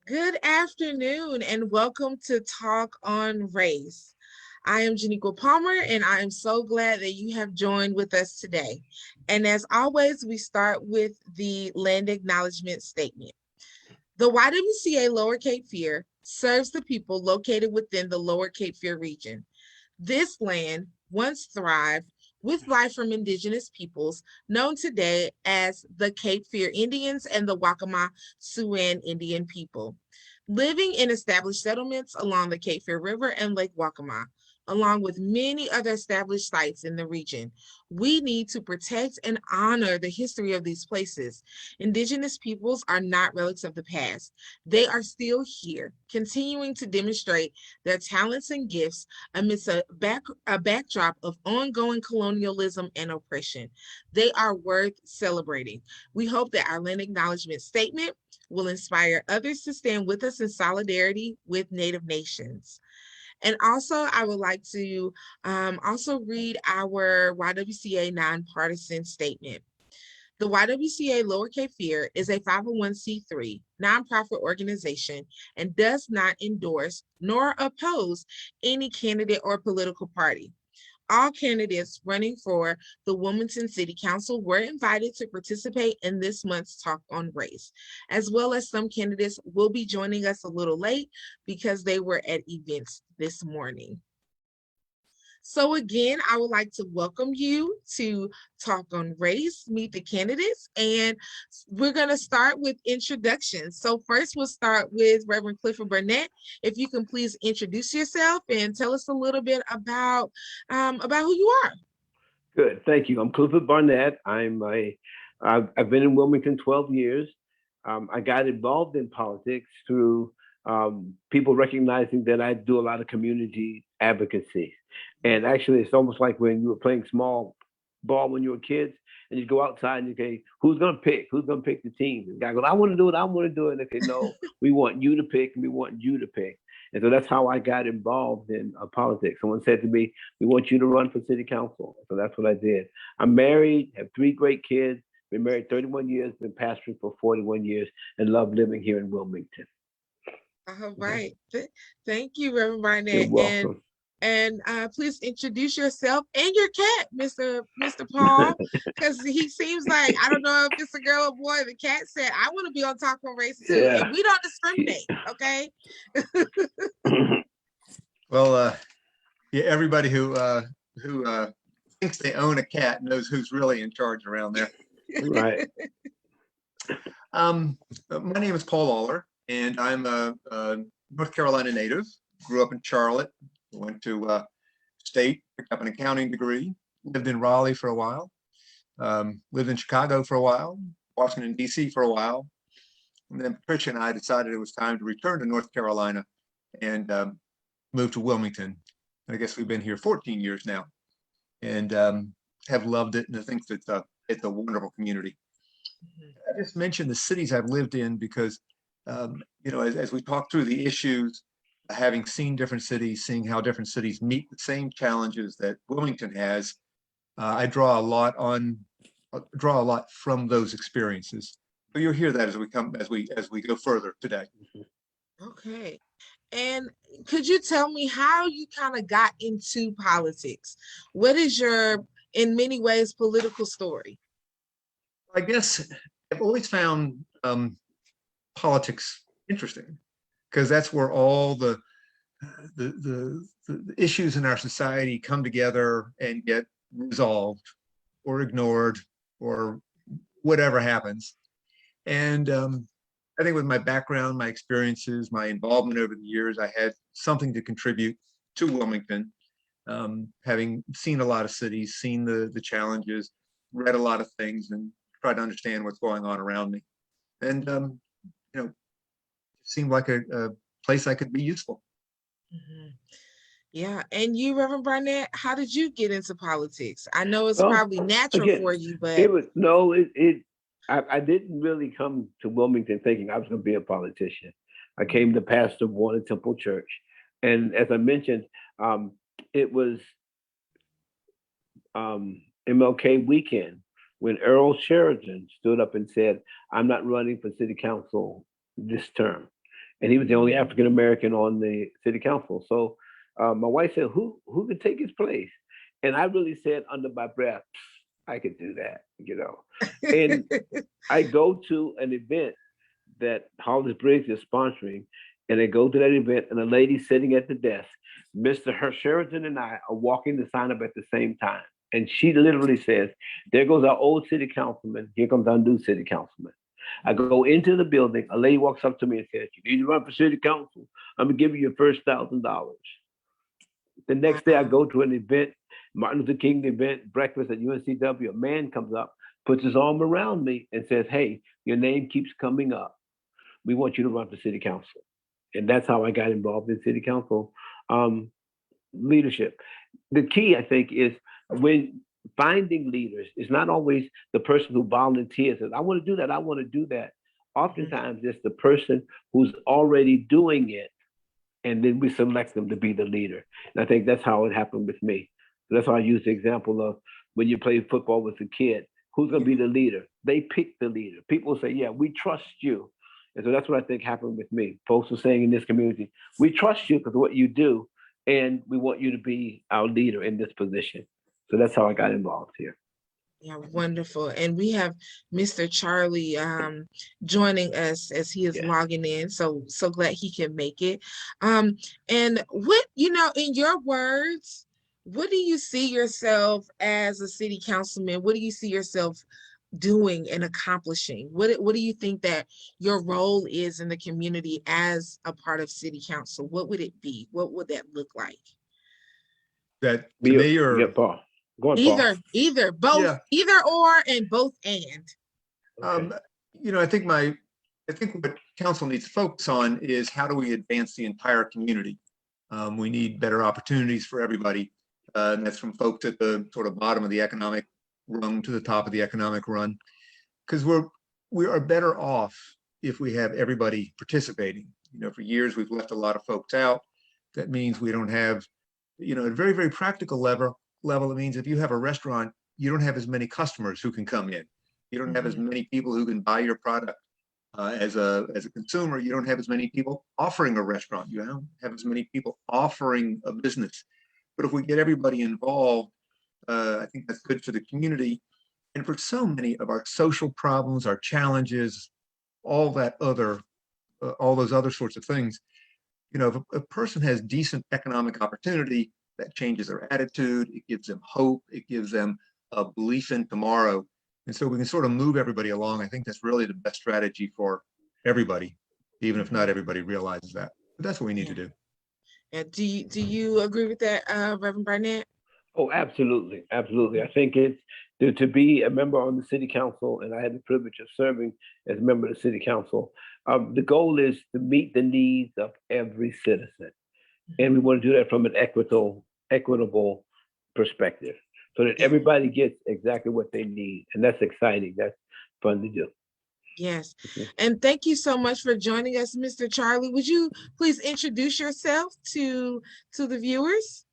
Good afternoon and welcome to Talk on Race. I am Janiqua Palmer and I am so glad that you have joined with us today. And as always, we start with the land acknowledgement statement. The YWCA Lower Cape Fear serves the people located within the Lower Cape Fear region. This land once thrived with life from indigenous peoples known today as the Cape Fear Indians and the Wakama Siouan Indian people, living in established settlements along the Cape Fear River and Lake Wakama, along with many other established sites in the region. We need to protect and honor the history of these places. Indigenous peoples are not relics of the past. They are still here, continuing to demonstrate their talents and gifts amidst a backdrop of ongoing colonialism and oppression. They are worth celebrating. We hope that our land acknowledgement statement will inspire others to stand with us in solidarity with Native nations. And also, I would like to also read our YWCA nonpartisan statement. The YWCA Lower Cape Fear is a 501c3 nonprofit organization and does not endorse nor oppose any candidate or political party. All candidates running for the Wilmington City Council were invited to participate in this month's Talk on Race, as well as some candidates will be joining us a little late because they were at events this morning. So again, I would like to welcome you to Talk on Race, Meet the Candidates, and we're going to start with introductions. So first we'll start with Reverend Clifford Burnett. If you can please introduce yourself and tell us a little bit about who you are. Good, thank you. I'm Clifford Barnett. I've been in Wilmington 12 years. I got involved in politics through people recognizing that I do a lot of community advocacy. And actually, it's almost like when you were playing small ball when you were kids, and you go outside and you say, "Who's gonna pick? Who's gonna pick the team?" And the guy goes, "I want to do it. I want to do it." And they say, "No, we want you to pick, and we want you to pick." And so that's how I got involved in politics. Someone said to me, "We want you to run for city council." So that's what I did. I'm married, have three great kids, been married 31 years, been pastoring for 41 years, and love living here in Wilmington. All right. Thank you, Reverend You're Barnett. welcome. And please introduce yourself and your cat, Mr. Paul, because he seems like, I don't know if it's a girl or boy. The cat said, "I want to be on Talk on Race too," Yeah. and we don't discriminate. Okay. Well, yeah, everybody who thinks they own a cat knows who's really in charge around there. Right. My name is Paul Aller, and I'm a North Carolina native. Grew up in Charlotte, went to state, picked up an accounting degree, lived in Raleigh for a while, lived in Chicago for a while, Washington, D.C. for a while. And then Patricia and I decided it was time to return to North Carolina and moved to Wilmington. And I guess we've been here 14 years now and have loved it. And I think that it's a wonderful community. I just mentioned the cities I've lived in because, as we talk through the issues, having seen different cities, seeing how different cities meet the same challenges that Wilmington has, I draw a lot from those experiences. So you'll hear that as we go further today. Okay. And could you tell me how you kind of got into politics? What is your, in many ways, political story? I guess I've always found politics interesting because that's where all the issues in our society come together and get resolved or ignored or whatever happens. And I think with my background, my experiences, my involvement over the years, I had something to contribute to Wilmington, having seen a lot of cities, seen the challenges, read a lot of things, and tried to understand what's going on around me. And, it seemed like a place I could be useful. Mm-hmm. Yeah. And you, Reverend Barnett, how did you get into politics? I know it's probably natural Again, for you, but it was no, I didn't really come to Wilmington thinking I was going to be a politician. I came to pastor Warner Temple Church, and as I mentioned, it was MLK weekend when Earl Sheridan stood up and said, "I'm not running for city council this term." and he was the only African American on the city council. So my wife said, "Who could take his place?" And I really said under my breath, "I could do that," you know. And I go to an event that Hollis Briggs is sponsoring, and I go to that event, and a lady sitting at the desk, Mr. Sheridan and I are walking to sign up at the same time. And she literally says, "There goes our old city councilman. Here comes our new city councilman." I go into the building. A lady walks up to me and says, "You need to run for city council. I'm going to give you your first $1,000. The next day, I go to an event, Martin Luther King event, breakfast at UNCW. A man comes up, puts his arm around me, and says, "Hey, your name keeps coming up. We want you to run for city council." And that's how I got involved in city council leadership. The key, I think, is when finding leaders, is not always the person who volunteers says, "I want to do that, I want to do that." Oftentimes, it's the person who's already doing it, and then we select them to be the leader. And I think that's how it happened with me. So that's how I use the example of when you play football with a kid, who's going to be the leader? They pick the leader. People say, "Yeah, we trust you." And so that's what I think happened with me. Folks are saying in this community, "We trust you because of what you do, and we want you to be our leader in this position." So that's how I got involved here. Yeah, wonderful. And we have Mr. Charlie joining us as he is logging in. So glad he can make it. And what, in your words, what do you see yourself as a city councilman? What do you see yourself doing and accomplishing? What do you think that your role is in the community as a part of city council? What would it be? What would that look like? That to me, or Paul. Go on, either, Paul. both, either or, and both and. Okay. I think what council needs to focus on is how do we advance the entire community. We need better opportunities for everybody, and that's from folks at the sort of bottom of the economic rung to the top of the economic run, because we are better off if we have everybody participating. For years we've left a lot of folks out. That means we don't have, at a very, very practical level, it means if you have a restaurant, you don't have as many customers who can come in. You don't have as many people who can buy your product. As a consumer, you don't have as many people offering a restaurant. You don't have as many people offering a business. But if we get everybody involved, I think that's good for the community. And for so many of our social problems, our challenges, all those other sorts of things, if a person has decent economic opportunity, that changes their attitude. It gives them hope. It gives them a belief in tomorrow. And so we can sort of move everybody along. I think that's really the best strategy for everybody, even if not everybody realizes that. But that's what we need to do. And do you agree with that, Reverend Barnett? Oh, absolutely. Absolutely. I think it's to be a member on the city council, and I had the privilege of serving as a member of the city council. The goal is to meet the needs of every citizen. And we want to do that from an equitable perspective so that everybody gets exactly what they need. And that's exciting. That's fun to do. Yes. And thank you so much for joining us, Mr. Charlie. Would you please introduce yourself to the viewers?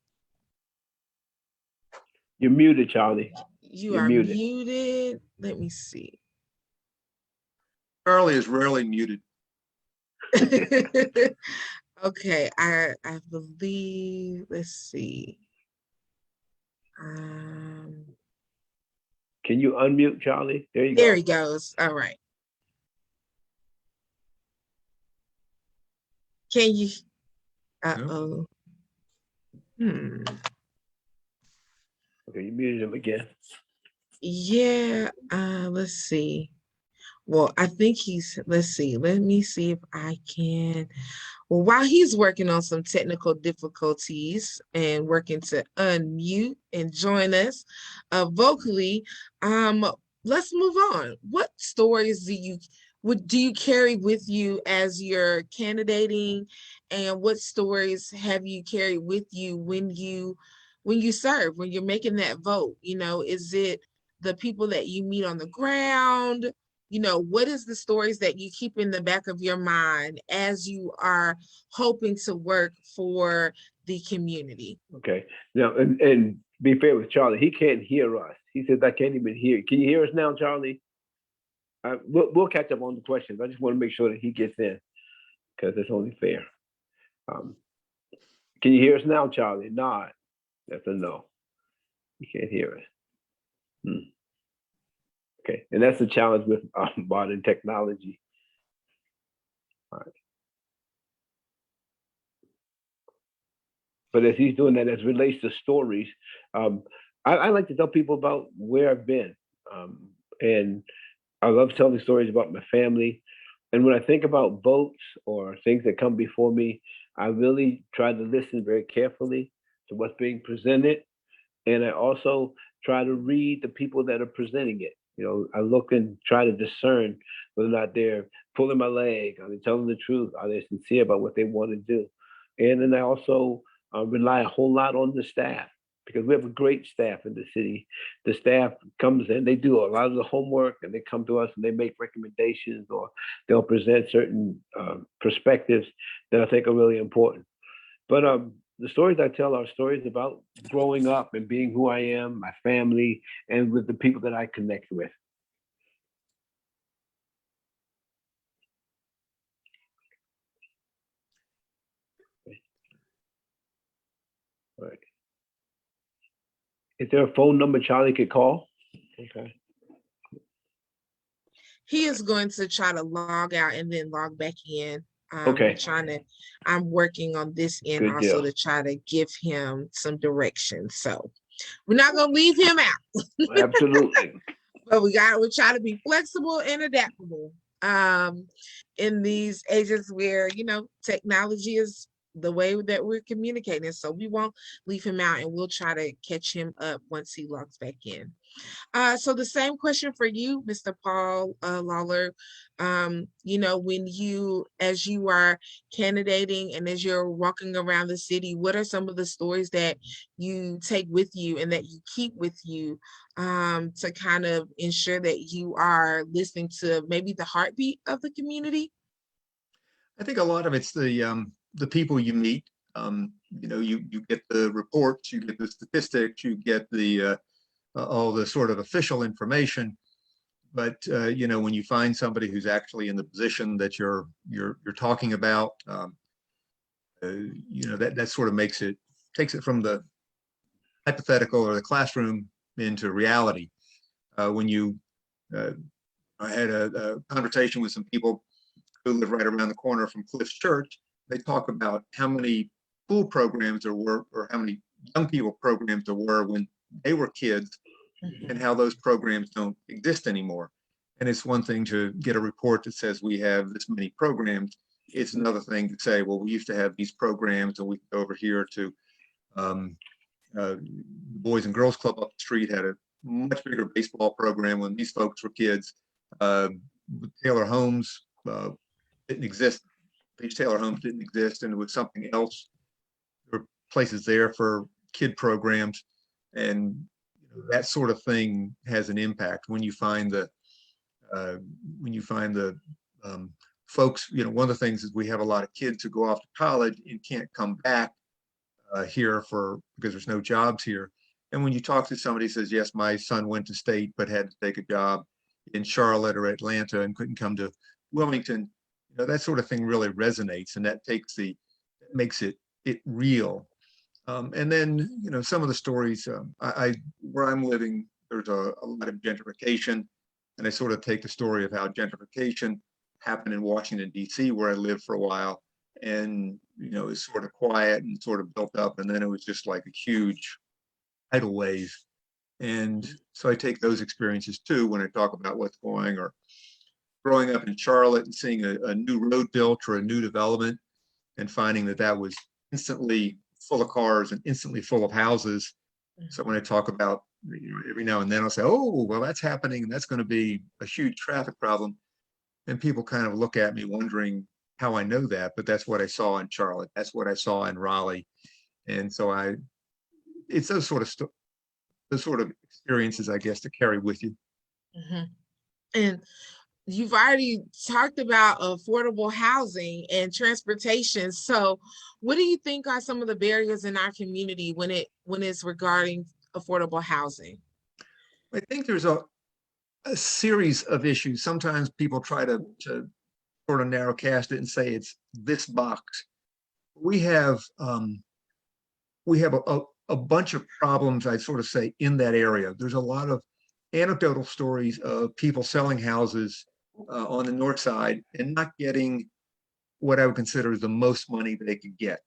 You're muted, Charlie. You're muted. Let me see. Charlie is rarely muted. Okay, I believe, let's see. Can you unmute, Charlie? There you go. There he goes. All right. Can you? Uh-oh. Okay, you muted him again. Yeah, let's see. Well, I think let's see. Let me see if I can. Well, while he's working on some technical difficulties and working to unmute and join us vocally, let's move on. What stories do you carry with you as you're candidating, and what stories have you carried with you when you serve, when you're making that vote? Is it the people that you meet on the ground? What is the stories that you keep in the back of your mind as you are hoping to work for the community? Okay. Now, and be fair with Charlie, he can't hear us. He says, "I can't even hear." Can you hear us now, Charlie? We'll catch up on the questions. I just want to make sure that he gets in. because it's only fair. Um, can you hear us now, Charlie? Nod. That's a no. You can't hear us. Okay, and that's the challenge with modern technology. All right. But as he's doing that, as it relates to stories, I like to tell people about where I've been. And I love telling stories about my family. And when I think about votes or things that come before me, I really try to listen very carefully to what's being presented. And I also try to read the people that are presenting it. You know, I look and try to discern whether or not they're pulling my leg, are they telling the truth, are they sincere about what they want to do. And then I also rely a whole lot on the staff because we have a great staff in the city. The staff comes in, they do a lot of the homework, and they come to us and they make recommendations, or they'll present certain perspectives that I think are really important. But the stories I tell are stories about growing up and being who I am, my family, and with the people that I connect with. All right. Is there a phone number Charlie could call? Okay. He is going to try to log out and then log back in. Okay. I'm working on this end Good also deal. to try to give him some direction. So we're not gonna leave him out. Absolutely. But we try to be flexible and adaptable in these ages where, you know, technology is the way that we're communicating. So we won't leave him out, and we'll try to catch him up once he logs back in. So the same question for you, Mr. Paul Lawler. You know, as you are candidating and as you're walking around the city, what are some of the stories that you take with you and that you keep with you to kind of ensure that you are listening to maybe the heartbeat of the community? I think a lot of it's the people you meet. You know, you get the reports, you get the statistics, you get the all the sort of official information. But you know, when you find somebody who's actually in the position that you're talking about, you know, that sort of takes it from the hypothetical or the classroom into reality. When I had a conversation with some people who live right around the corner from Cliff's Church. They talk about how many school programs there were, or how many young people programs there were when they were kids, and how those programs don't exist anymore. And it's one thing to get a report that says we have this many programs. It's another thing to say, well, we used to have these programs, and we go over here to Boys and Girls Club up the street had a much bigger baseball program when these folks were kids. Taylor Homes didn't exist. These Taylor Homes didn't exist, and it was something else. There were places there for kid programs, and that sort of thing has an impact when you find the folks. You know, one of the things is we have a lot of kids who go off to college and can't come back here because there's no jobs here. And when you talk to somebody who says, yes, my son went to state but had to take a job in Charlotte or Atlanta and couldn't come to Wilmington, you know, that sort of thing really resonates, and that makes it real. And then, you know, some of the stories, where I'm living, there's a lot of gentrification, and I sort of take the story of how gentrification happened in Washington, D.C., where I lived for a while, and, you know, it was sort of quiet and sort of built up, and then it was just like a huge tidal wave. And so I take those experiences too when I talk about what's going, or growing up in Charlotte and seeing a new road built or a new development and finding that was instantly full of cars and instantly full of houses. So when I talk about, you know, every now and then I'll say, oh, well, that's happening and that's going to be a huge traffic problem. And people kind of look at me wondering how I know that, but that's what I saw in Charlotte. That's what I saw in Raleigh. And so it's those sort of experiences, I guess, to carry with you. Mm-hmm. And you've already talked about affordable housing and transportation. So what do you think are some of the barriers in our community when it's regarding affordable housing? I think there's a series of issues. Sometimes people try to sort of narrow cast it and say it's this box. We have a bunch of problems, I'd sort of say, in that area. There's a lot of anecdotal stories of people selling houses on the north side and not getting what I would consider the most money they could get.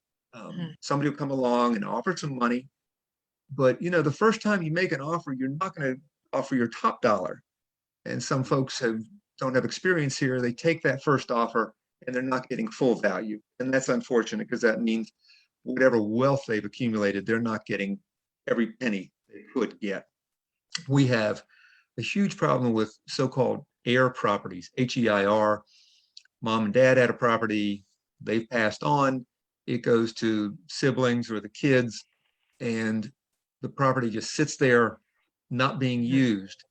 Somebody will come along and offer some money, but the first time you make an offer, you're not going to offer your top dollar. And some folks don't have experience here. They take that first offer and they're not getting full value. And that's unfortunate, because that means whatever wealth they've accumulated, they're not getting every penny they could get. We have a huge problem with so-called heir properties, HEIR. Mom and dad had a property, they've passed on, it goes to siblings or the kids, and the property just sits there not being used.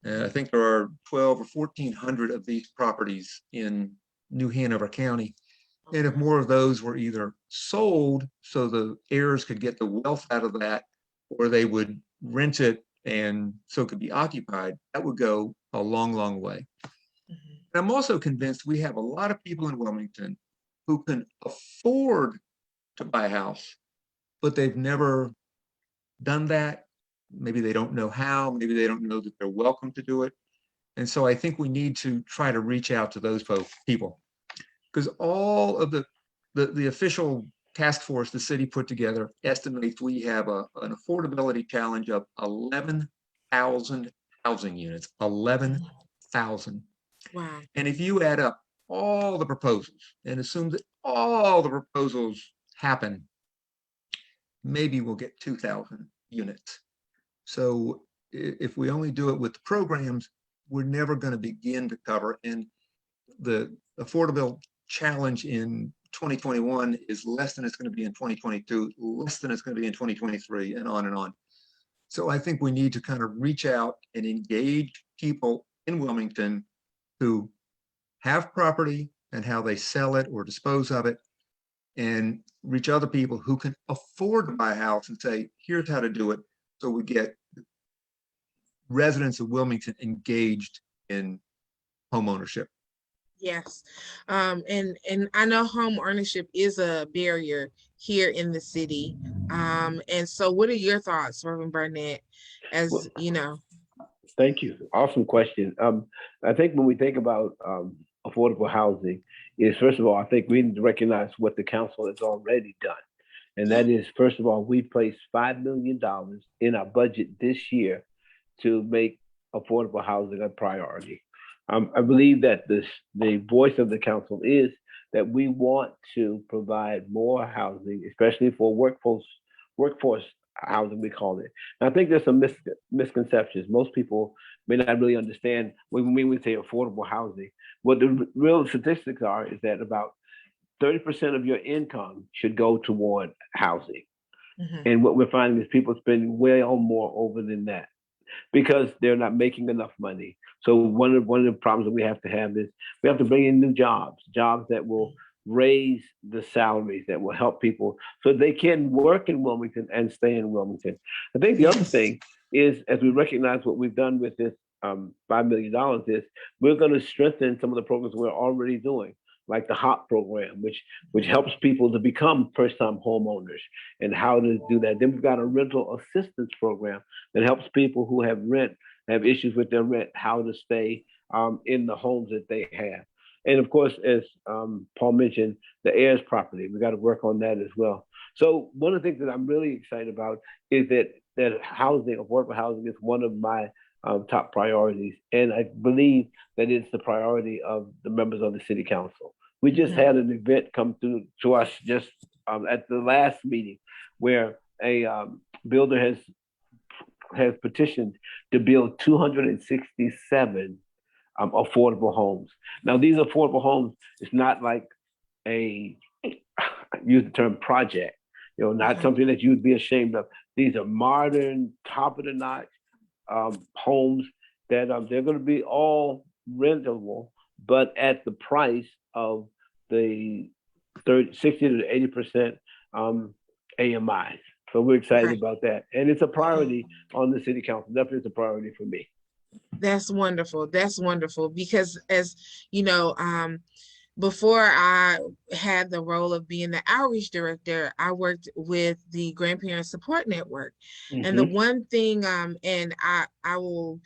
I think there are 12 or 1,400 of these properties in New Hanover County. And if more of those were either sold so the heirs could get the wealth out of that, or they would rent it and so it could be occupied, that would go a long, long way. And I'm also convinced we have a lot of people in Wilmington who can afford to buy a house, but they've never done that. Maybe they don't know how, maybe they don't know that they're welcome to do it. And so I think we need to try to reach out to those people, because all of the official task force the city put together estimates we have an affordability challenge of 11,000 housing units, 11,000. Wow. And if you add up all the proposals and assume that all the proposals happen, maybe we'll get 2,000 units. So if we only do it with the programs, we're never going to begin to cover. And the affordable challenge in 2021 is less than it's going to be in 2022, less than it's going to be in 2023, and on and on. So I think we need to kind of reach out and engage people in Wilmington who have property and how they sell it or dispose of it, and reach other people who can afford to buy a house and say, here's how to do it. So we get residents of Wilmington engaged in home ownership. Yes. And I know home ownership is a barrier here in the city. And so what are your thoughts, Reverend Burnett, as you know? Thank you. Awesome question. I think when we think about affordable housing, is first of all, I think we need to recognize what the council has already done. And that is, first of all, we placed $5 million in our budget this year to make affordable housing a priority. I believe that the voice of the council is that we want to provide more housing, especially for workforce housing, we call it. And I think there's some misconceptions. Most people may not really understand when we say affordable housing. What the real statistics are is that about 30% of your income should go toward housing. Mm-hmm. And what we're finding is people spend way more over than that, because they're not making enough money. So one of the problems that we have to have is we have to bring in new jobs that will raise the salaries, that will help people so they can work in Wilmington and stay in Wilmington. I think the other thing is, as we recognize what we've done with this $5 million, is we're going to strengthen some of the programs we're already doing, like the HOP program, which helps people to become first-time homeowners and how to do that. Then we've got a rental assistance program that helps people who have issues with their rent, how to stay in the homes that they have. And of course, as Paul mentioned, the heirs property, we got to work on that as well. So one of the things that I'm really excited about is that housing, affordable housing, is one of my top priorities. And I believe that it's the priority of the members of the city council. We just had an event come through to us just at the last meeting where a builder has petitioned to build 267 affordable homes. Now, these affordable homes, it's not like use the term project, not something that you'd be ashamed of. These are modern, top of the notch homes that they're going to be all rentable, but at the price of the 60 to 80% AMIs. So we're excited about that. And it's a priority on the city council. Definitely it's a priority for me. That's wonderful. That's wonderful, because as you know, before I had the role of being the outreach director, I worked with the Grandparent Support Network. And the Mm-hmm. one thing, and I will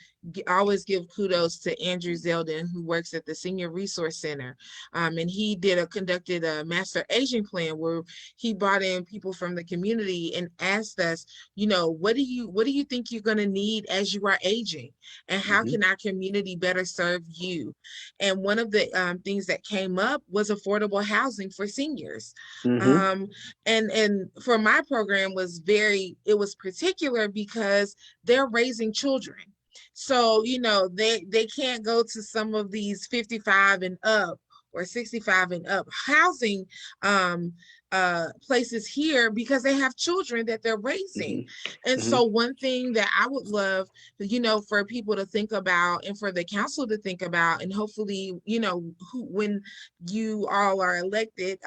always give kudos to Andrew Zeldin, who works at the Senior Resource Center. And he conducted a master aging plan where he brought in people from the community and asked us, what do you think you're going to need as you are aging? And how Mm-hmm. can our community better serve you? And one of the things that came up was affordable housing for seniors. Mm-hmm. Um, and for my program it was particular because they're raising children. So, they can't go to some of these 55 and up or 65 and up housing places here because they have children that they're raising. And Mm-hmm. so one thing that I would love, for people to think about and for the council to think about, and hopefully, when you all are elected,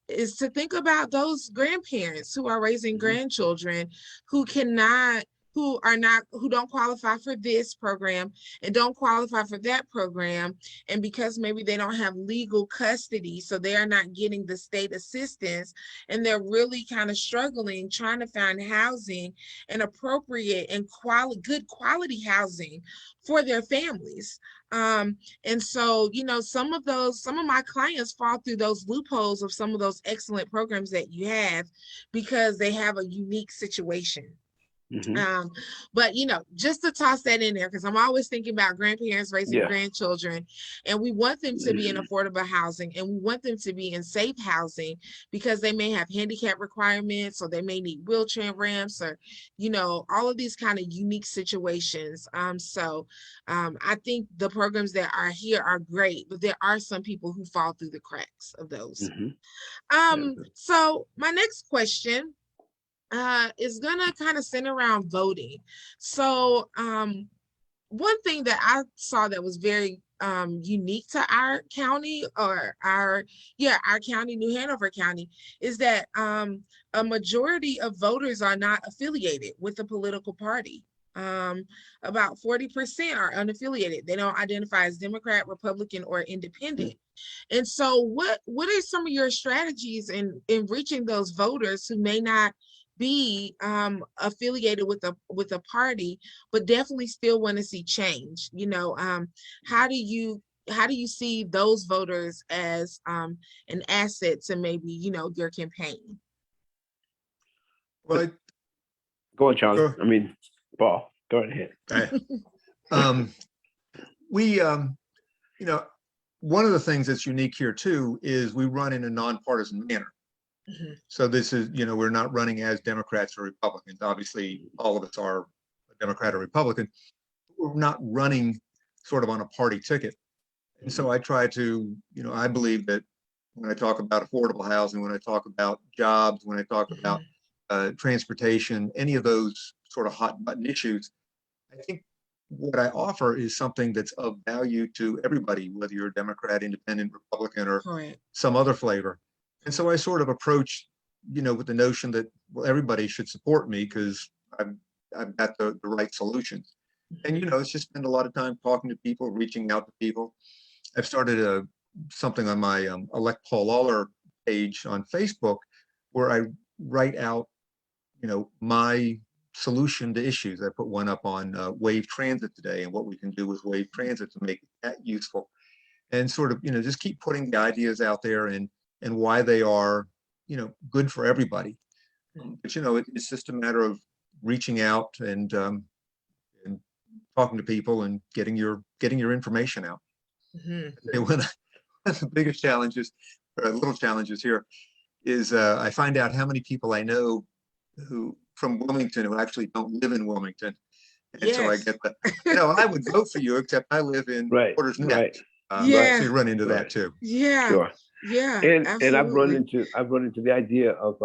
is to think about those grandparents who are raising Mm-hmm. grandchildren who cannot who don't qualify for this program and don't qualify for that program, and because maybe they don't have legal custody, so they are not getting the state assistance, and they're really kind of struggling trying to find housing and appropriate and good quality housing for their families. And so, some of my clients fall through those loopholes of some of those excellent programs that you have because they have a unique situation. Mm-hmm. But just to toss that in there, because I'm always thinking about grandparents raising Yeah. grandchildren, and we want them to be in affordable housing, and we want them to be in safe housing because they may have handicap requirements, or they may need wheelchair ramps, or all of these kind of unique situations. I think the programs that are here are great, but there are some people who fall through the cracks of those. Mm-hmm. Yeah. So my next question is gonna kind of center around voting. So one thing that I saw that was very unique to our county, or our county, New Hanover County, is that a majority of voters are not affiliated with a political party. About 40% are unaffiliated. They don't identify as Democrat, Republican, or Independent. And so what are some of your strategies in reaching those voters who may not be affiliated with a party, but definitely still want to see change? How do you see those voters as an asset to maybe your campaign? Well, Go on, Charlie. Go. I mean, Paul. Go ahead. We, one of the things that's unique here too is we run in a nonpartisan manner. Mhm. So this is, we're not running as Democrats or Republicans. Obviously, all of us are a Democrat or Republican. We're not running sort of on a party ticket. And so I try to, I believe that when I talk about affordable housing, when I talk about jobs, when I talk about transportation, any of those sort of hot button issues, I think what I offer is something that's of value to everybody, whether you're a Democrat, Independent, Republican, or Correct. some other flavor. And so I sort of approach, with the notion that, well, everybody should support me because I've got the right solutions. And, it's just spend a lot of time talking to people, reaching out to people. I've started something on my Elect Paul Lawler page on Facebook where I write out, my solution to issues. I put one up on wave transit today and what we can do with wave transit to make that useful, and sort of, just keep putting the ideas out there and why they are, good for everybody. But, it's just a matter of reaching out and talking to people and getting your information out. Mm-hmm. One of the biggest challenges, or little challenges here, is I find out how many people I know who from Wilmington who actually don't live in Wilmington. And so I get I would vote for you, except I live in Porter's Neck. Yeah. So you run into that too. Yeah. Sure. Yeah. And Absolutely. I've run into the idea of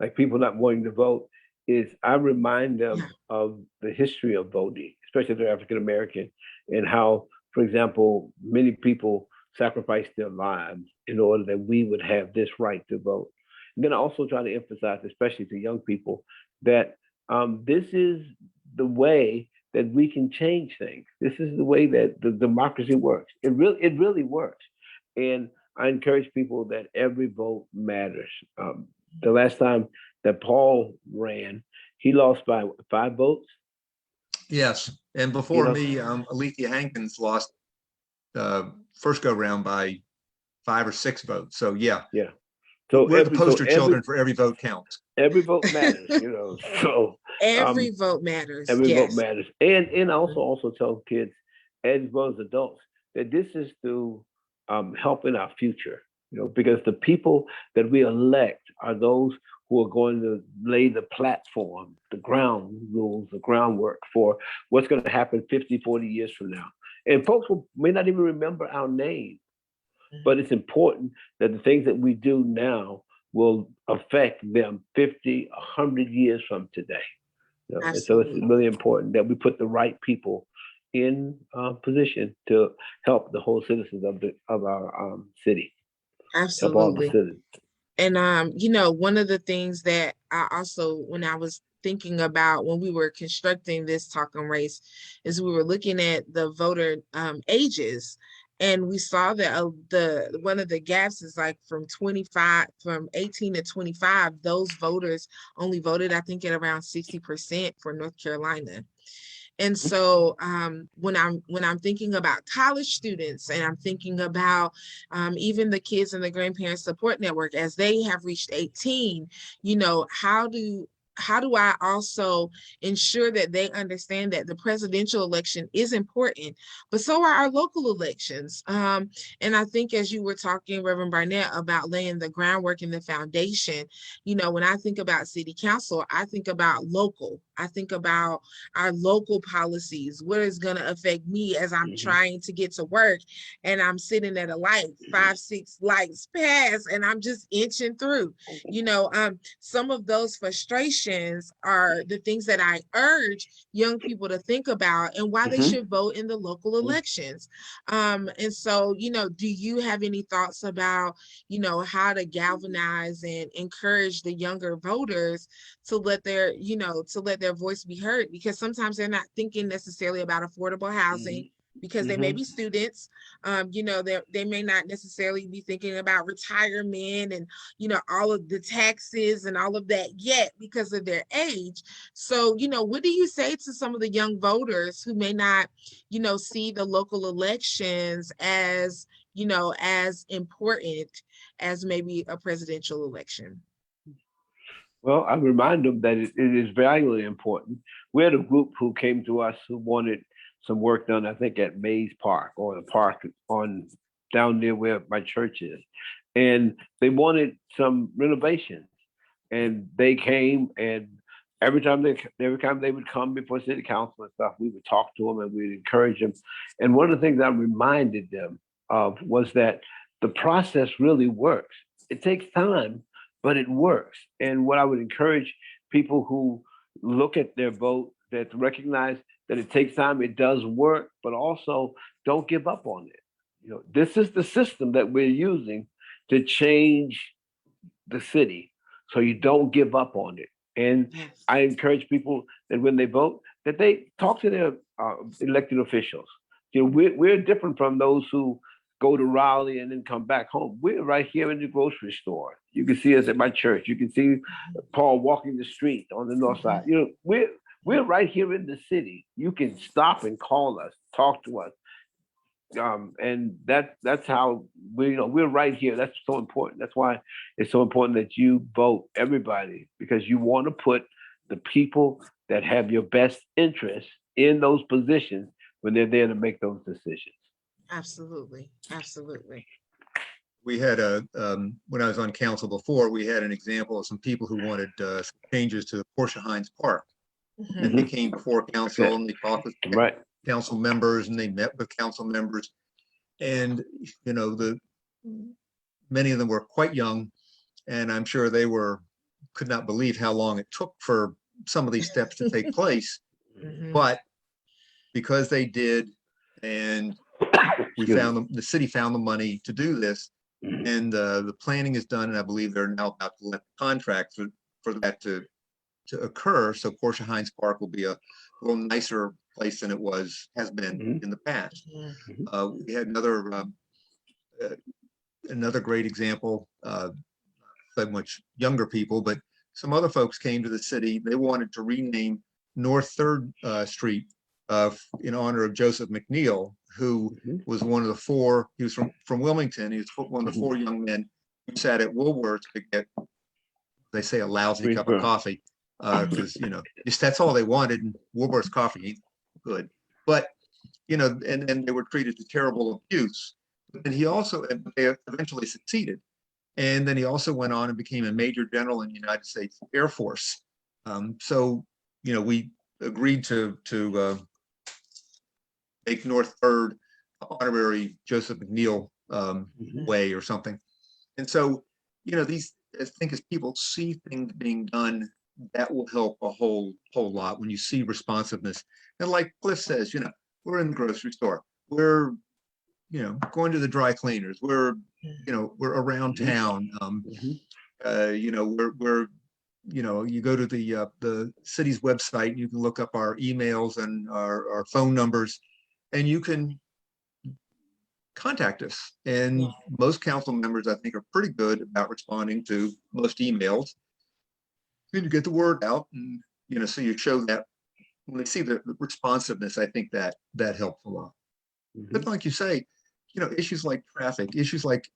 like people not wanting to vote. Is I remind them of the history of voting, especially if they're African American, and how, for example, many people sacrificed their lives in order that we would have this right to vote. And then I also try to emphasize, especially to young people, that this is the way that we can change things. This is the way that the democracy works. It really works. And I encourage people that every vote matters. The last time that Paul ran, he lost by 5 votes. Yes, and You before know, me, Alethea Hankins lost first go round by 5 or 6 votes. So yeah, yeah. So we're the poster children for every vote counts. every vote matters. You know, so Every vote matters. every vote Yes. matters. And also tell kids as well as adults that this is to helping our future. You know, because the people that we elect are those who are going to lay the platform, the ground rules, the groundwork for what's going to happen 50, 40 years from now. And folks may not even remember our name, but it's important that the things that we do now will affect them 50, 100 years from today. You know? And so it's Absolutely. really important that we put the right people in position to help the whole citizens of our city, help all the Absolutely. citizens. And one of the things that I also, when I was thinking about when we were constructing this talk on race, is we were looking at the voter ages, and we saw that the one of the gaps is like from 18 to 25, those voters only voted, I think, at around 60% for North Carolina. And so when I'm thinking about college students, and I'm thinking about even the kids in the grandparent support network as they have reached 18, how do I also ensure that they understand that the presidential election is important, but so are our local elections? And I think as you were talking, Reverend Barnett, about laying the groundwork and the foundation, when I think about city council, I think about local. I think about our local policies, what is going to affect me as I'm trying to get to work and I'm sitting at a light, 5, 6 lights pass, and I'm just inching through. Some of those frustrations are the things that I urge young people to think about and why they should vote in the local elections. And so, do you have any thoughts about, how to galvanize and encourage the younger voters to let their voice be heard? Because sometimes they're not thinking necessarily about affordable housing, because they may be students. They may not necessarily be thinking about retirement and all of the taxes and all of that yet because of their age. So what do you say to some of the young voters who may not see the local elections as as important as maybe a presidential election? Well, I remind them that it is vitally important. We had a group who came to us who wanted some work done, I think, at Mays Park, or the park on down near where my church is. And they wanted some renovations. And they came, and every time they would come before city council and stuff, we would talk to them and we would encourage them. And one of the things I reminded them of was that the process really works. It takes time, but it works. And what I would encourage people who look at their vote, that recognize that it takes time, it does work, but also don't give up on it. This is the system that we're using to change the city, so you don't give up on it. And I encourage people that when they vote, that they talk to their elected officials. We're different from those who go to Raleigh and then come back home. We're right here in the grocery store. You can see us at my church. You can see Paul walking the street on the north side. We're right here in the city. You can stop and call us, talk to us. And that's how we're right here. That's so important. That's why it's so important that you vote, everybody, because you want to put the people that have your best interests in those positions when they're there to make those decisions. Absolutely. We had when I was on council before, we had an example of some people who wanted changes to Portia Hines Park. And they came before council and they talked with council members, and they met with council members. And, many of them were quite young, and I'm sure they could not believe how long it took for some of these steps to take place. But because they did, and the city found the money to do this, and the planning is done, and I believe they're now about to let the contract for that to occur. So Portia Hines Park will be a little nicer place than it has been in the past. We had another another great example, so much younger people, but some other folks came to the city. They wanted to rename North 3rd Street in honor of Joseph McNeil, who was one of the four. He was from Wilmington. He was one of the four young men who sat at Woolworths to get, they say, a lousy cup of coffee, because just that's all they wanted. And Woolworths coffee ain't good, but and they were treated to terrible abuse. And they eventually succeeded. And then he also went on and became a major general in the United States Air Force. So we agreed to make North 3rd honorary Joseph McNeil way or something. And so, I think as people see things being done, that will help a whole lot when you see responsiveness. And like Cliff says, we're in the grocery store, we're going to the dry cleaners, we're around town. We're you go to the city's website, you can look up our emails and our phone numbers, and you can contact us. And most council members, I think, are pretty good about responding to most emails. Then you get the word out, and so you show that when they see the responsiveness, I think that helps a lot. But like you say, issues like traffic, issues like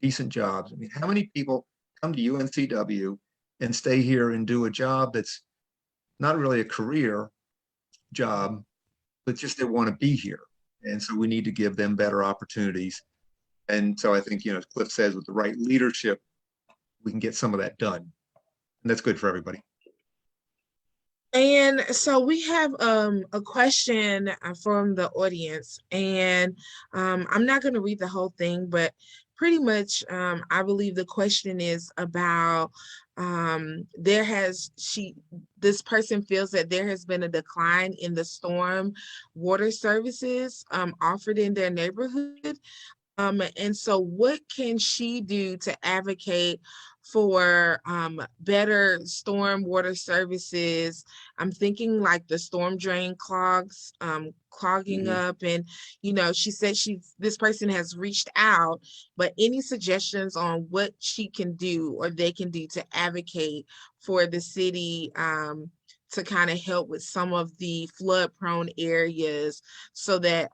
decent jobs. I mean, how many people come to UNCW and stay here and do a job that's not really a career job, but just they want to be here? And so we need to give them better opportunities. And so I think, as Cliff says, with the right leadership, we can get some of that done. And that's good for everybody. And so we have a question from the audience, and I'm not going to read the whole thing, but pretty much I believe the question is about this person feels that there has been a decline in the storm water services offered in their neighborhood. And so what can she do to advocate for better storm water services? I'm thinking like the storm drain clogging up, and she said this person has reached out, but any suggestions on what she can do or they can do to advocate for the city to kind of help with some of the flood prone areas so that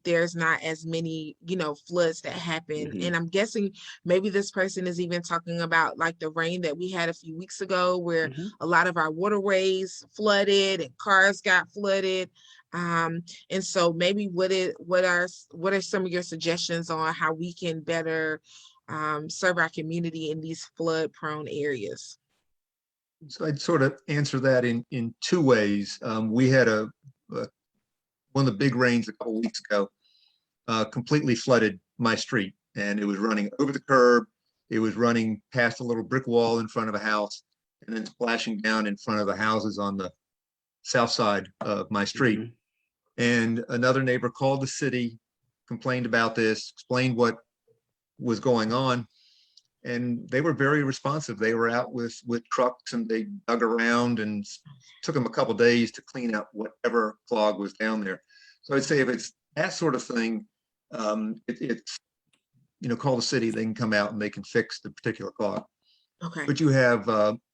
there's not as many floods that happen. And I'm guessing maybe this person is even talking about like the rain that we had a few weeks ago, where a lot of our waterways flooded and cars got flooded. And so maybe what are some of your suggestions on how we can better serve our community in these flood prone areas? So I'd sort of answer that in two ways. We had one of the big rains a couple weeks ago completely flooded my street, and it was running over the curb. It was running past a little brick wall in front of a house, and then splashing down in front of the houses on the south side of my street. And another neighbor called the city, complained about this, explained what was going on. And they were very responsive. They were out with trucks, and they dug around, and took them a couple of days to clean out whatever clog was down there. So I'd say if it's that sort of thing, it's call the city. They can come out and they can fix the particular clog. Okay. But you have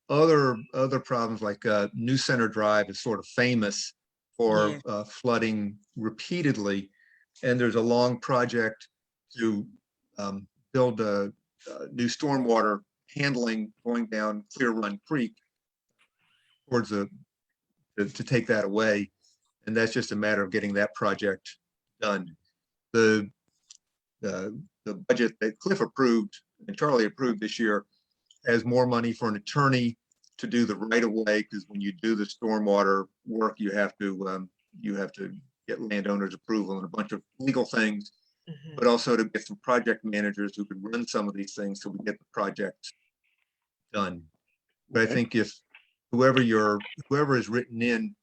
other problems, like New Center Drive is sort of famous for flooding repeatedly, and there's a long project to build a new stormwater handling going down Clear Run Creek towards to take that away. And that's just a matter of getting that project done. The budget that Cliff approved and Charlie approved this year has more money for an attorney to do the right of way, because when you do the stormwater work, you have to get landowners approval and a bunch of legal things. But also to get some project managers who could run some of these things so we get the project done. But I think if whoever is written in,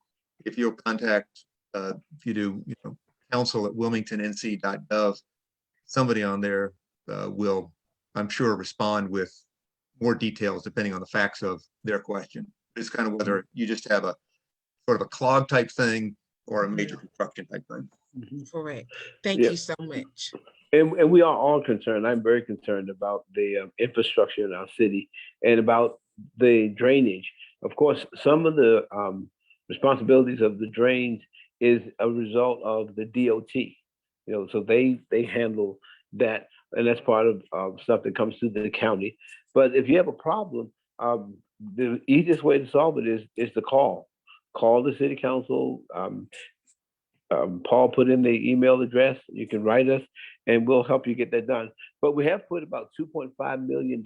if you'll contact, if you do, council at wilmingtonnc.gov, somebody on there will, I'm sure, respond with more details depending on the facts of their question. It's kind of whether you just have a sort of a clog type thing or a major construction type thing. Correct. Thank you so much. And we are all concerned. I'm very concerned about the infrastructure in our city and about the drainage. Of course, some of the responsibilities of the drains is a result of the DOT. So they handle that, and that's part of stuff that comes through the county. But if you have a problem, the easiest way to solve it is to call the city council. Paul put in the email address. You can write us, and we'll help you get that done. But we have put about $2.5 million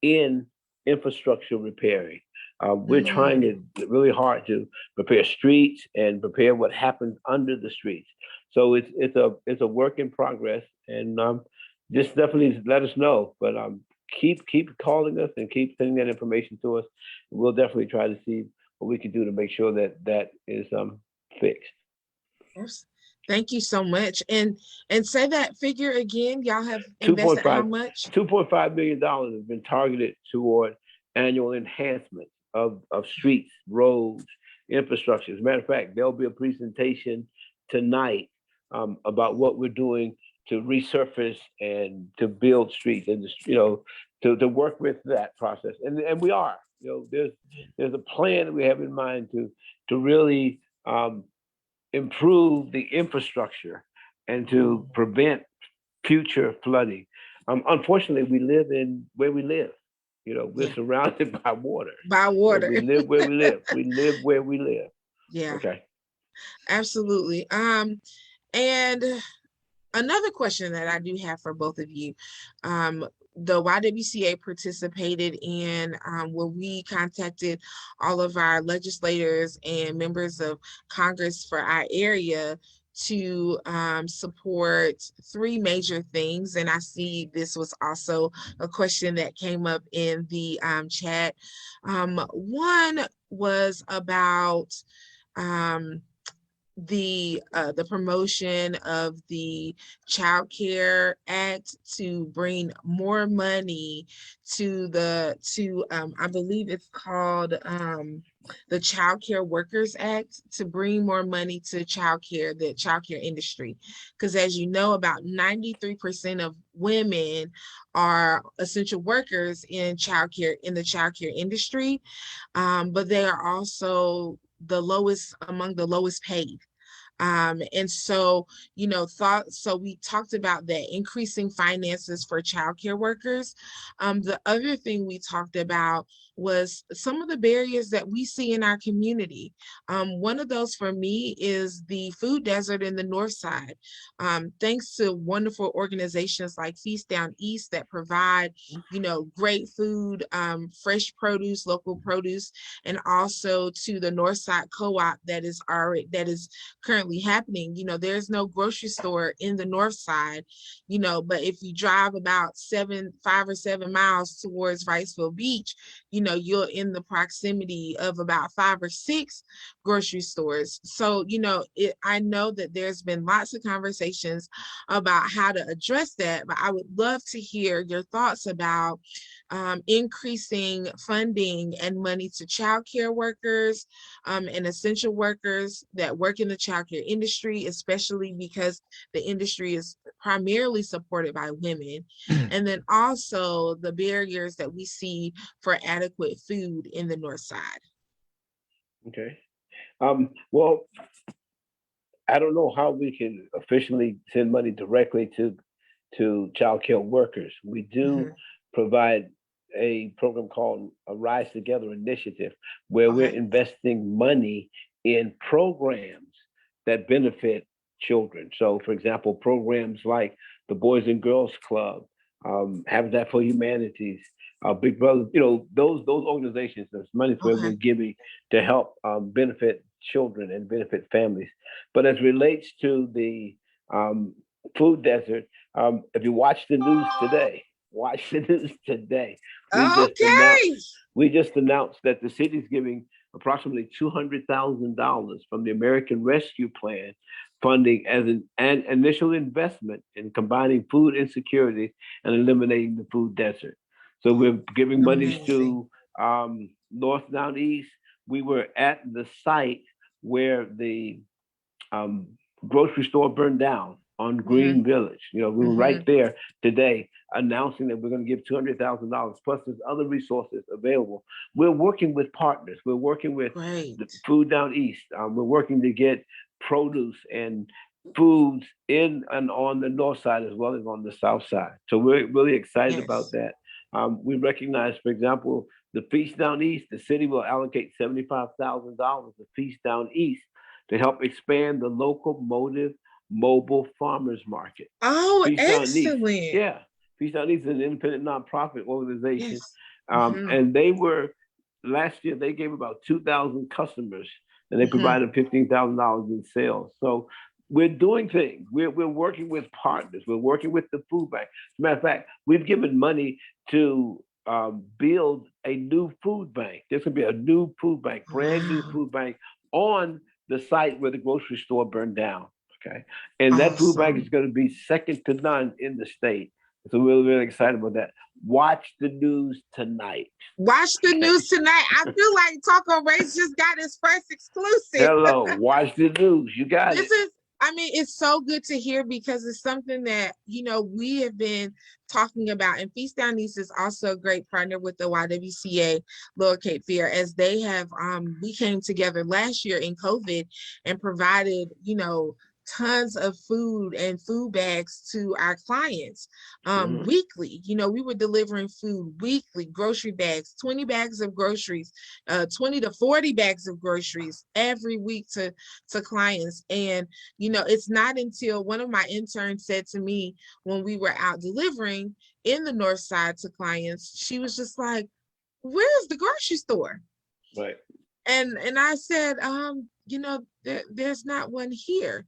in infrastructure repairing. We're trying really hard to repair streets and repair what happens under the streets. So it's a work in progress, and just definitely let us know. But keep calling us and keep sending that information to us. We'll definitely try to see what we can do to make sure that is fixed. Yes. Thank you so much. And say that figure again. Y'all have invested how much? $2.5 million has been targeted toward annual enhancement of streets, roads, infrastructure. As a matter of fact, there'll be a presentation tonight about what we're doing to resurface and to build streets, and to work with that process. And we are. There's a plan that we have in mind to really improve the infrastructure and to prevent future flooding. Unfortunately, we live in where we live. We're surrounded by water. By water. We live where we live. We live where we live. Yeah. Okay. Absolutely. And another question that I do have for both of you, the YWCA participated in where we contacted all of our legislators and members of Congress for our area to support three major things. And I see this was also a question that came up in the chat. One was about the promotion of the Child Care Act to bring more money to I believe it's called the Child Care Workers Act, to bring more money to the child care industry. Because as you know, about 93% of women are essential workers in the child care industry, but they are also among the lowest paid. And so, we talked about that, increasing finances for childcare workers. The other thing we talked about was some of the barriers that we see in our community. One of those for me is the food desert in the North Side. Thanks to wonderful organizations like Feast Down East that provide, great food, fresh produce, local produce, and also to the North Side Co-op that is currently happening. There's no grocery store in the North Side, but if you drive about 5 or 7 miles towards Riceville Beach, you're in the proximity of about 5 or 6 grocery stores. So, I know that there's been lots of conversations about how to address that, but I would love to hear your thoughts about increasing funding and money to child care workers and essential workers that work in the child care industry, especially because the industry is primarily supported by women. And then also the barriers that we see for adequate food in the North Side. Okay. Well, I don't know how we can officially send money directly to child care workers. We do provide a program called a Rise Together initiative, where we're investing money in programs that benefit children. So, for example, programs like the Boys and Girls Club, Habitat for Humanities, Big Brother, those organizations, there's money where we're giving to help benefit children and benefit families. But as relates to the food desert, if you watch the news today, we just announced that the city's giving approximately $200,000 from the American Rescue Plan funding as an initial investment in combining food insecurity and eliminating the food desert. So we're giving money to North Down East. We were at the site where the grocery store burned down on Green Village. You know, we were right there today announcing that we're going to give $200,000 plus there's other resources available. We're working with partners. We're working with the Food Down East. We're working to get produce and foods in and on the north side as well as on the south side. So we're really excited about that. We recognize, for example, the Feast Down East, the city will allocate $75,000 to Feast Down East to help expand the locomotive mobile farmers market. Oh, Feast excellent. Down East, yeah. Feast Down East is an independent nonprofit organization. And they were, last year, they gave about 2,000 customers and they provided $15,000 in sales. So we're doing things. We're working with partners. We're working with the food bank. As a matter of fact, we've given money to build a new food bank. There's going to be a new food bank, brand new food bank on the site where the grocery store burned down. Okay. And that food bank is going to be second to none in the state. So we're really excited about that. Watch the news tonight. Watch the news tonight. I feel like Talk on Race just got its first exclusive. Hello, watch the news. You got it. I mean, it's so good to hear because it's something that, you know, we have been talking about. And Feast Down East is also a great partner with the YWCA Lower Cape Fair, as they have, we came together last year in COVID and provided, you know, tons of food and food bags to our clients weekly. You know, we were delivering food weekly, grocery bags, 20 bags of groceries, 20 to 40 bags of groceries every week to clients. And, you know, it's not until one of my interns said to me when we were out delivering in the north side to clients, she was just like, where's the grocery store? Right. And I said, you know, there's not one here.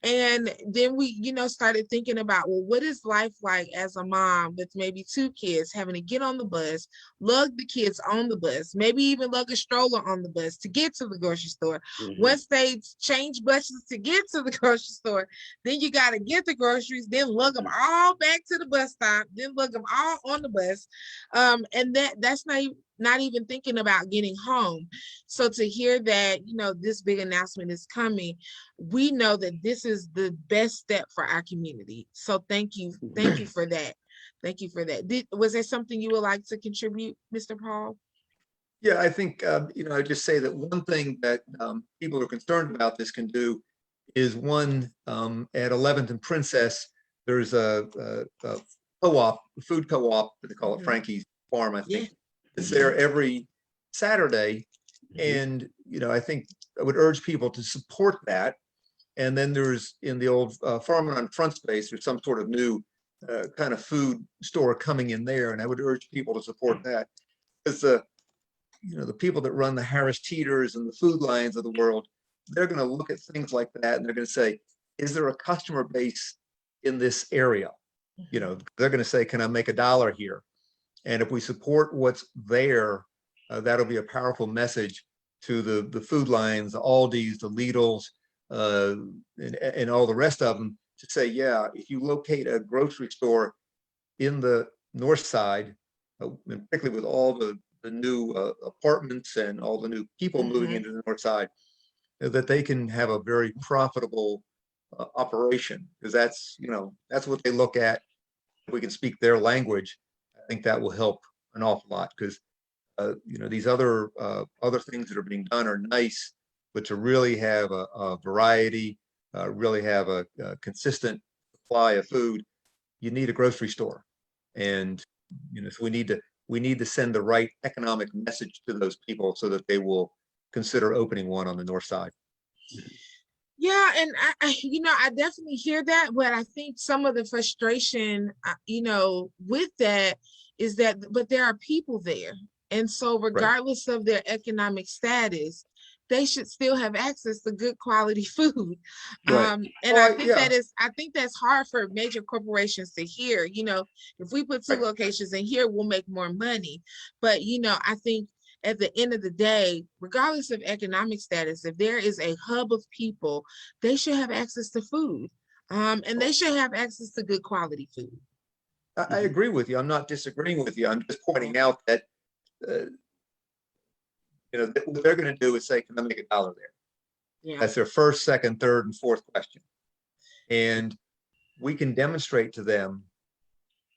And then we, you know, started thinking about, well, what is life like as a mom with maybe 2 kids, having to get on the bus, lug the kids on the bus, maybe even lug a stroller on the bus to get to the grocery store. Once they change buses to get to the grocery store, then you got to get the groceries, then lug them all back to the bus stop, then lug them all on the bus. And that's not even thinking about getting home. So to hear that, you know, this big announcement is coming, we know that this is the best step for our community. So thank you for that. Thank you for that. Was there something you would like to contribute, Mr. Paul? Yeah, I think, you know, I just say that one thing that people who are concerned about this can do is one, at 11th and Princess, there's a co-op, food co-op, they call it Frankie's Farm, I think. It's there every Saturday. And, you know, I think I would urge people to support that. And then there's in the old Farmer on Front Space, there's some sort of new kind of food store coming in there. And I would urge people to support that. Because you know, the people that run the Harris Teeters and the Food Lions of the world, they're going to look at things like that and they're going to say, is there a customer base in this area? You know, they're going to say, can I make $1 here? And if we support what's there, that'll be a powerful message to the Food Lions, the Aldis, the Lidls, and all the rest of them to say, yeah, if you locate a grocery store in the north side, and particularly with all the new apartments and all the new people moving into the north side, that they can have a very profitable operation, because that's, you know, that's what they look at. If we can speak their language, I think that will help an awful lot, because you know, these other things that are being done are nice, but to really have a variety, really have a consistent supply of food, you need a grocery store. And you know, so we need to send the right economic message to those people so that they will consider opening one on the north side. Yeah, and I you know, I definitely hear that, but I think some of the frustration, you know, with that is that, but there are people there. And so regardless of their economic status, they should still have access to good quality food. And I think I think that's hard for major corporations to hear. You know, if we put 2 locations in here, we'll make more money. But, you know, I think at the end of the day, regardless of economic status, if there is a hub of people, they should have access to food. And they should have access to good quality food. I agree with you. I'm not disagreeing with you. I'm just pointing out that you know, what they're going to do is say, can I make $1 there? Yeah. That's their first, second, third, and fourth question. And we can demonstrate to them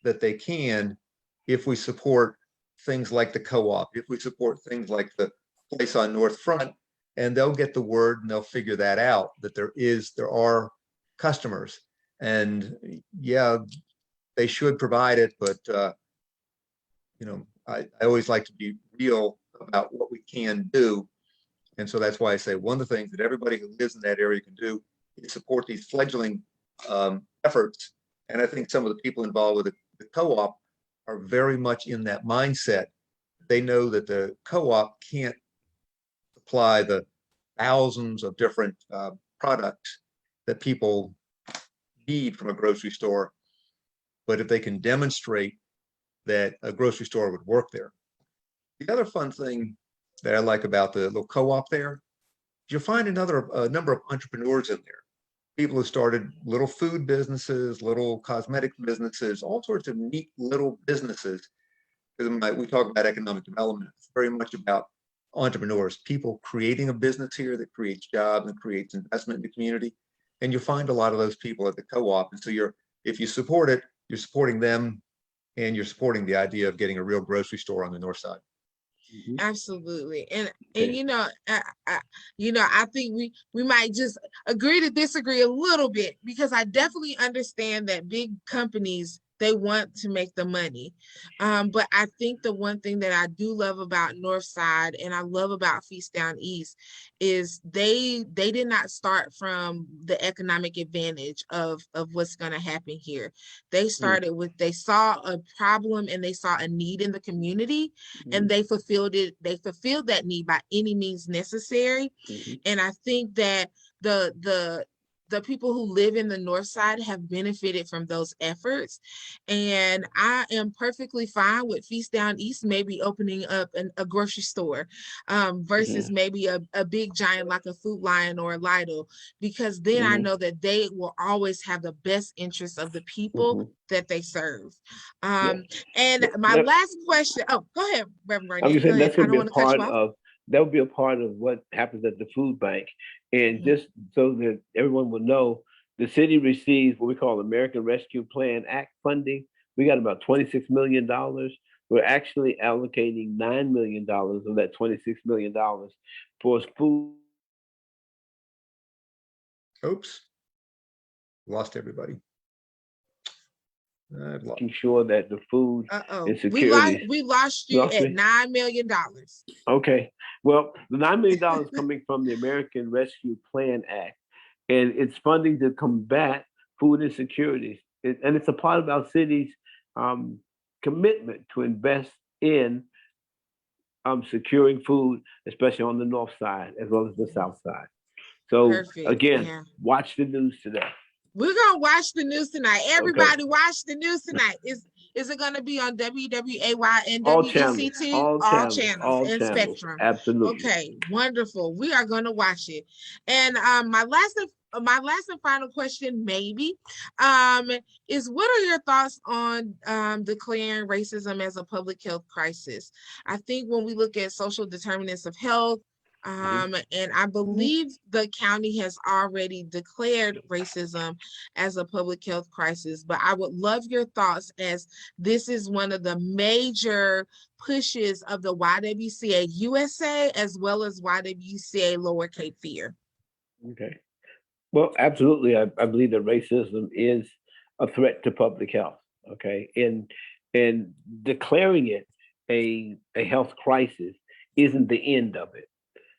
that they can if we support things like the co-op, if we support things like the place on North Front, and they'll get the word and they'll figure that out, that there are customers. And yeah, they should provide it, but I always like to be real about what we can do. And so that's why I say one of the things that everybody who lives in that area can do is support these fledgling efforts. And I think some of the people involved with the co-op are very much in that mindset. They know that the co-op can't supply the thousands of different products that people need from a grocery store. But if they can demonstrate that a grocery store would work there. The other fun thing that I like about the little co-op there, you'll find a number of entrepreneurs in there. People who started little food businesses, little cosmetic businesses, all sorts of neat little businesses. Because we talk about economic development, it's very much about entrepreneurs, people creating a business here that creates jobs and creates investment in the community. And you'll find a lot of those people at the co-op. And so if you support it, you're supporting them, and you're supporting the idea of getting a real grocery store on the north side. Absolutely. And I think we might just agree to disagree a little bit, because I definitely understand that big companies, they want to make the money. But I think the one thing that I do love about Northside and I love about Feast Down East is they did not start from the economic advantage of what's going to happen here. They started with, they saw a problem and they saw a need in the community, and they fulfilled it. They fulfilled that need by any means necessary. And I think that the people who live in the north side have benefited from those efforts. And I am perfectly fine with Feast Down East maybe opening up a grocery store versus maybe a big giant like a Food Lion or a Lidl, because then I know that they will always have the best interests of the people that they serve. And my last question, go ahead, Reverend Burnett. I was saying that's going to be a part of, that would be a part of what happens at the food bank. And just so that everyone will know, the city receives what we call American Rescue Plan Act funding. We got about $26 million. We're actually allocating $9 million of that $26 million for food. Oops, lost everybody. Making sure that the food and security. We lost you at $9 million. Okay. Well, the $9 million is coming from the American Rescue Plan Act, and it's funding to combat food insecurities. And it's a part of our city's commitment to invest in securing food, especially on the north side as well as the south side. So again, watch the news today. We're gonna watch the news tonight. Everybody watch the news tonight. Is it gonna be on WWAY and WECT? All channels and Spectrum. Absolutely. Okay, wonderful. We are gonna watch it. And my last and final question maybe is, what are your thoughts on declaring racism as a public health crisis? I think when we look at social determinants of health, and I believe the county has already declared racism as a public health crisis, but I would love your thoughts, as this is one of the major pushes of the YWCA USA as well as YWCA Lower Cape Fear. Okay. Well, absolutely. I believe that racism is a threat to public health. Okay. And declaring it a health crisis isn't the end of it.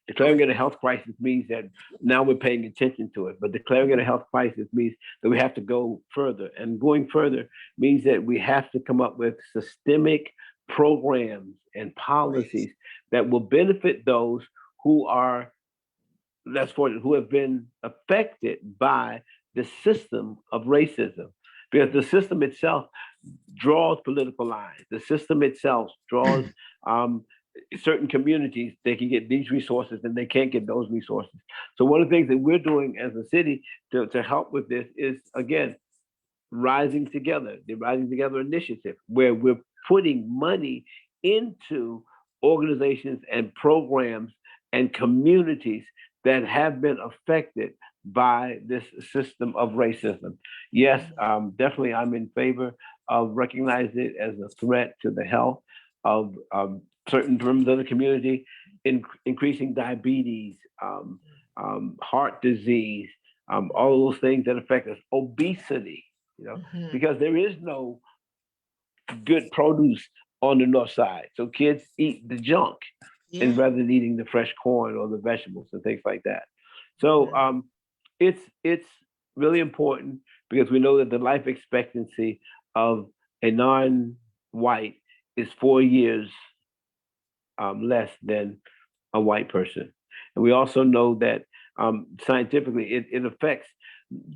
Declaring it a health crisis means that now we're paying attention to it, but declaring it a health crisis means that we have to go further. And going further means that we have to come up with systemic programs and policies that will benefit those who are less fortunate, who have been affected by the system of racism. Because the system itself draws political lines. The system itself draws certain communities. They can get these resources and they can't get those resources. So one of the things that we're doing as a city to help with this is, again, Rising Together, the Rising Together initiative, where we're putting money into organizations and programs and communities that have been affected by this system of racism. Yes, definitely I'm in favor of recognizing it as a threat to the health of certain members of the community, increasing diabetes, heart disease, all those things that affect us, obesity, because there is no good produce on the north side. So kids eat the junk and rather than eating the fresh corn or the vegetables and things like that. So it's really important because we know that the life expectancy of a non-white is 4 years less than a white person. And we also know that scientifically it affects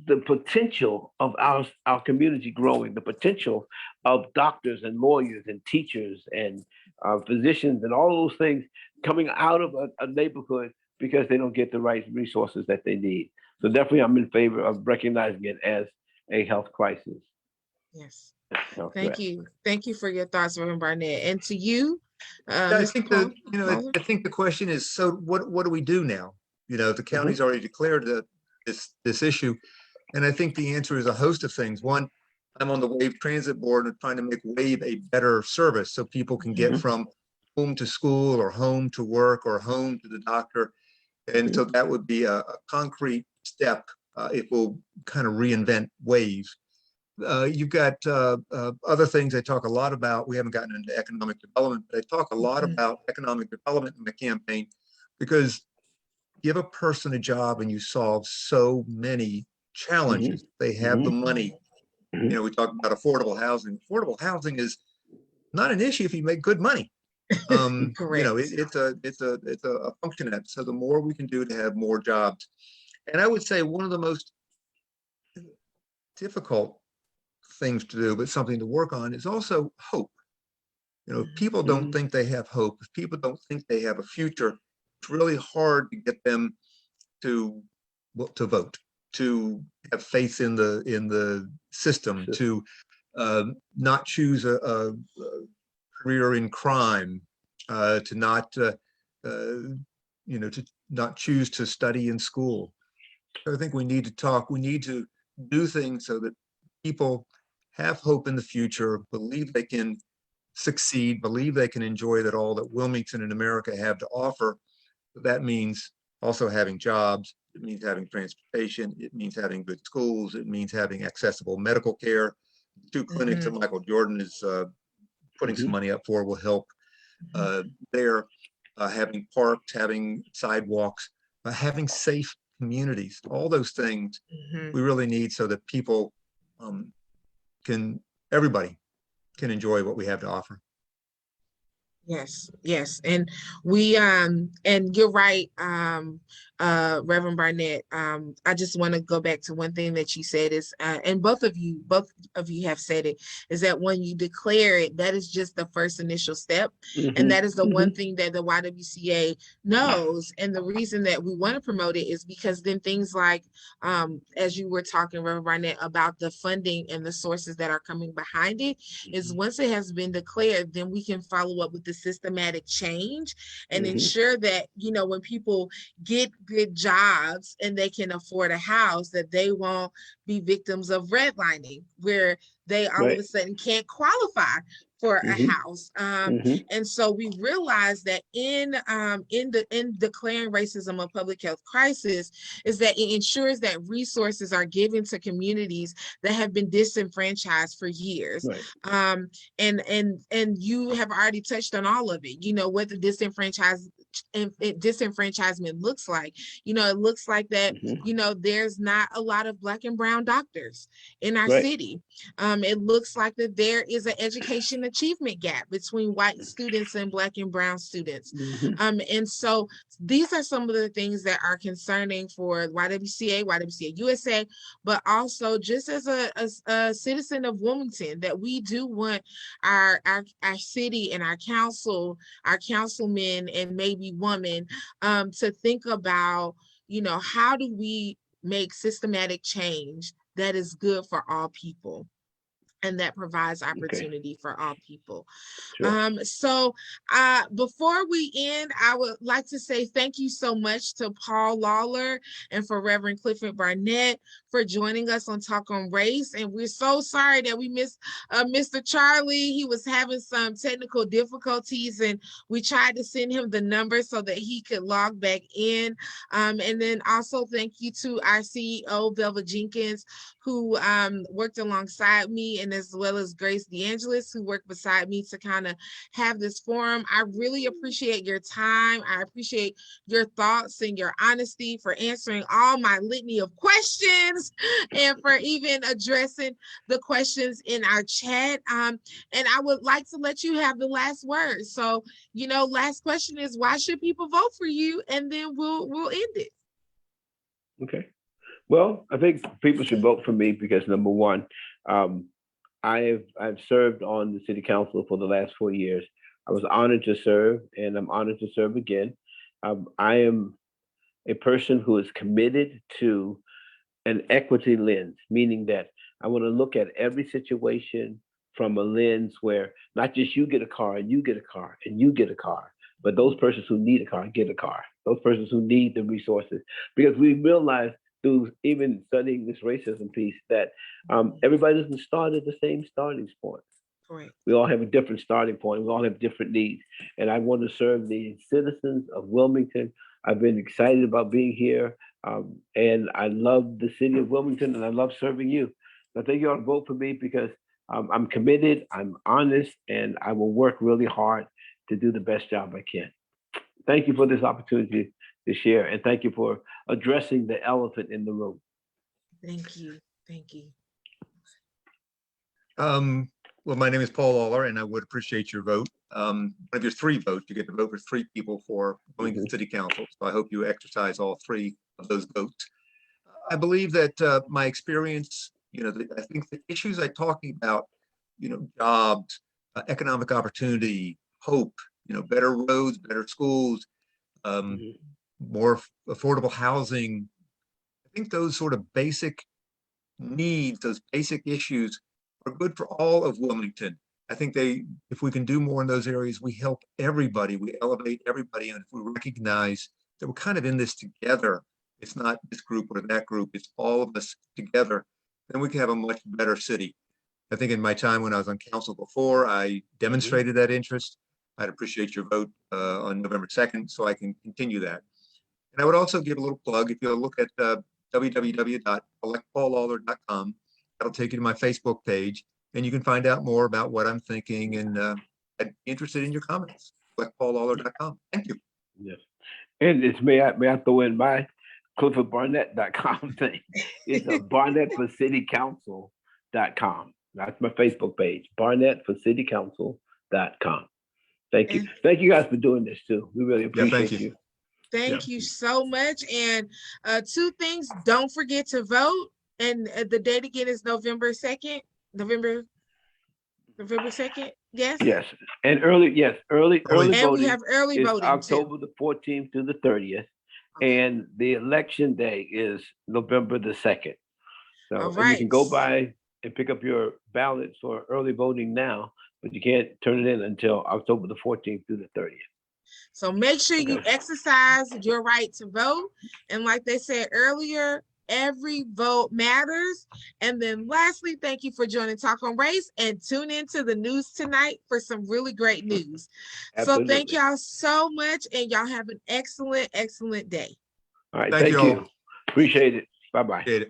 the potential of our community growing, the potential of doctors and lawyers and teachers and physicians and all those things coming out of a neighborhood because they don't get the right resources that they need. So definitely I'm in favor of recognizing it as a health crisis. Yes. Thank you. Thank you for your thoughts, Reverend Barnett. And to you, I think I think the question is, so what do we do now? The county's already declared this issue. And I think the answer is a host of things. One, I'm on the WAVE Transit Board and trying to make WAVE a better service so people can get from home to school or home to work or home to the doctor. And so that would be a concrete step if we'll kind of reinvent WAVE. You've got other things I talk a lot about. We haven't gotten into economic development, but I talk a lot about economic development in the campaign because give a person a job and you solve so many challenges. They have the money. We talk about affordable housing. Affordable housing is not an issue if you make good money. It's a function of that. So the more we can do to have more jobs. And I would say one of the most difficult things to do, but something to work on is also hope. If people don't think they have hope, if people don't think they have a future, it's really hard to get them to vote, to have faith in the system, to not choose a career in crime, to not choose to study in school. So I think we need to talk. We need to do things so that people have hope in the future, believe they can succeed, believe they can enjoy all that Wilmington and America have to offer. But that means also having jobs. It means having transportation. It means having good schools. It means having accessible medical care. The 2 clinics that Michael Jordan is putting some money up for will help there. Having parks, having sidewalks, having safe communities, all those things we really need so that people everybody can enjoy what we have to offer. Yes. And we and you're right, Reverend Barnett. I just want to go back to one thing that you said is and both of you have said it, is that when you declare it, that is just the first initial step. And that is the one thing that the YWCA knows. And the reason that we want to promote it is because then things like as you were talking, Reverend Barnett, about the funding and the sources that are coming behind it, is once it has been declared, then we can follow up with the systematic change and ensure that when people get good jobs and they can afford a house, that they won't be victims of redlining where they all of a sudden can't qualify for a house. And so we realized that in declaring racism a public health crisis is that it ensures that resources are given to communities that have been disenfranchised for years. And you have already touched on all of it, what the disenfranchisement looks like. It looks like that, there's not a lot of Black and brown doctors in our city. It looks like that there is an education achievement gap between white students and Black and brown students. And so these are some of the things that are concerning for YWCA, YWCA USA, but also just as a citizen of Wilmington, that we do want our city and our councilmen and maybe women to think about, how do we make systematic change that is good for all people? and that provides Okay. opportunity for all people. Sure. So before we end, I would like to say thank you so much to Paul Lawler and for Reverend Clifford Barnett for joining us on Talk on Race. And we're so sorry that we missed Mr. Charlie. He was having some technical difficulties, and we tried to send him the number so that he could log back in. And then also thank you to our CEO, Velva Jenkins, who worked alongside me, and as well as Grace DeAngelis, who worked beside me to kind of have this forum. I really appreciate your time. I appreciate your thoughts and your honesty for answering all my litany of questions and for even addressing the questions in our chat. And I would like to let you have the last word. So, last question is, why should people vote for you? And then we'll end it. Okay. Well, I think people should vote for me because, number one, I've served on the city council for the last 4 years. I was honored to serve, and I'm honored to serve again. I am a person who is committed to an equity lens, meaning that I want to look at every situation from a lens where not just you get a car and you get a car and you get a car, but those persons who need a car get a car. Those persons who need the resources, because we realize through even studying this racism piece that everybody doesn't start at the same starting point. Correct. We all have a different starting point. We all have different needs. And I want to serve the citizens of Wilmington. I've been excited about being here. And I love the city of Wilmington, and I love serving you. I think you ought to vote for me because I'm committed, I'm honest, and I will work really hard to do the best job I can. Thank you for this opportunity to share, and thank you for addressing the elephant in the room. Thank you. Thank you. Well, my name is Paul Lawler, and I would appreciate your vote. One of your 3 votes, you get to vote for 3 people for Wilmington City Council. So I hope you exercise all 3 of those votes. I believe that my experience, I think the issues I'm talking about, jobs, economic opportunity, hope, better roads, better schools, more affordable housing. I think those sort of basic needs, those basic issues are good for all of Wilmington. I think if we can do more in those areas, we help everybody, we elevate everybody. And if we recognize that we're kind of in this together, it's not this group or that group, it's all of us together, then we can have a much better city. I think in my time when I was on council before, I demonstrated that interest. I'd appreciate your vote on November 2nd so I can continue that. And I would also give a little plug. If you'll look at www.electpaullawler.com, that'll take you to my Facebook page, and you can find out more about what I'm thinking, and I'd be interested in your comments. electpaullawler.com. Thank you. Yes. And may I throw in my cliffordbarnett.com thing. It's barnettforcitycouncil.com. That's my Facebook page, barnettforcitycouncil.com. Thank you. Thank you guys for doing this too. We really appreciate you. Thank you so much. And 2 things, don't forget to vote. And the date again is November 2nd. November 2nd. Yes. Yes. And early voting. And we have early voting October too. the 14th to the 30th. And the election day is November the 2nd. So you can go by and pick up your ballots for early voting now, but you can't turn it in until October the 14th through the 30th. So make sure you exercise your right to vote. And like they said earlier, every vote matters. And then lastly, thank you for joining Talk on Race, and tune into the news tonight for some really great news. Absolutely. So thank y'all so much, and y'all have an excellent, excellent day. All right. Thank you. Appreciate it. Bye-bye.